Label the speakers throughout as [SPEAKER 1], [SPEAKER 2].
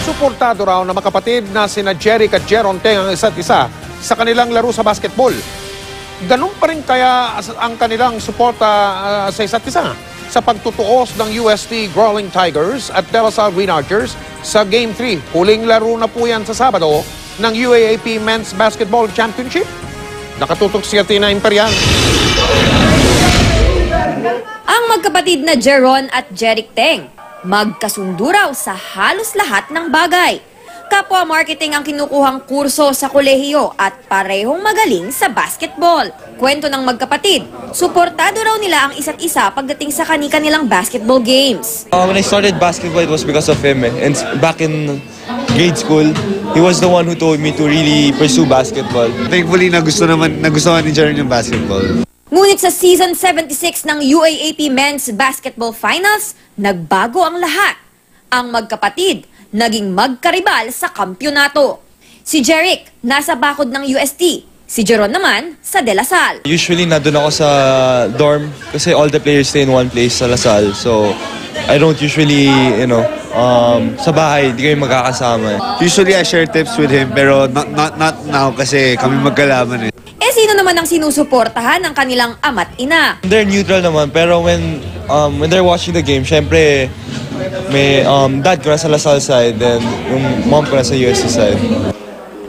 [SPEAKER 1] Suportado raw na makapatid na sina Jeric at Jeron Teng ang isa't isa sa kanilang laro sa basketball. Ganun pa rin kaya ang kanilang suporta sa isa't isa sa pagtutuos ng UST Growling Tigers at De La Salle Green Archers sa Game 3. Huling laro na po yan sa Sabado ng UAAP Men's Basketball Championship. Nakatutok si Athena Imperial.
[SPEAKER 2] Ang magkapatid na Jeron at Jeric Teng magkasundo raw sa halos lahat ng bagay. Kapwa marketing ang kinukuhang kurso sa kolehiyo at parehong magaling sa basketball. Kwento ng magkapatid, suportado raw nila ang isa't isa pagdating sa kani-kanilang basketball games.
[SPEAKER 3] When I started basketball, it was because of him. And back in grade school, he was the one who told me to really pursue basketball.
[SPEAKER 4] Thankfully, nagustuhan ni Jeron yung basketball.
[SPEAKER 2] Ngunit sa season 76 ng UAAP Men's Basketball Finals, nagbago ang lahat. Ang magkapatid, naging magkaribal sa kampyonato. Si Jeric, nasa bakod ng UST. Si Jeron naman, sa De La Salle.
[SPEAKER 3] Usually, nandun ako sa dorm kasi all the players stay in one place sa La Salle. So, I don't usually, sa bahay, di kami magkakasama.
[SPEAKER 4] Usually, I share tips with him pero not now kasi kami magkalaman eh.
[SPEAKER 2] Sino naman ang sinusuportahan ng kanilang ama't ina?
[SPEAKER 3] They're neutral naman pero when they're watching the game, syempre, may dad ko na sa La Salle side, then yung mom ko na sa UST side.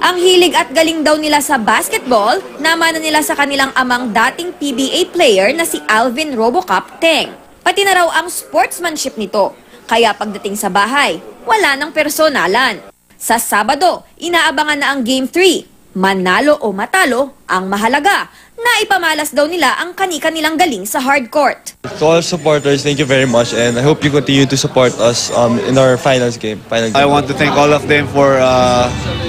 [SPEAKER 2] Ang hilig at galing daw nila sa basketball, namana nila sa kanilang amang dating PBA player na si Alvin Robocop Teng. Pati na raw ang sportsmanship nito. Kaya pagdating sa bahay, wala nang personalan. Sa Sabado, inaabangan na ang Game 3. Manalo o matalo, ang mahalaga, naipamalas daw nila ang kani-kanilang galing sa hardcourt.
[SPEAKER 3] To all supporters, thank you very much and I hope you continue to support us in our finals game.
[SPEAKER 4] I want to thank all of them for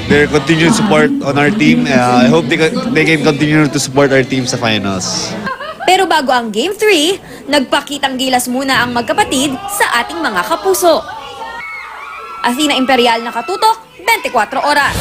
[SPEAKER 4] their continued support on our team. I hope they can continue to support our team sa finals.
[SPEAKER 2] Pero bago ang Game 3, nagpakitang gilas muna ang magkapatid sa ating mga kapuso. Athena Imperial, nakatutok, 24 oras.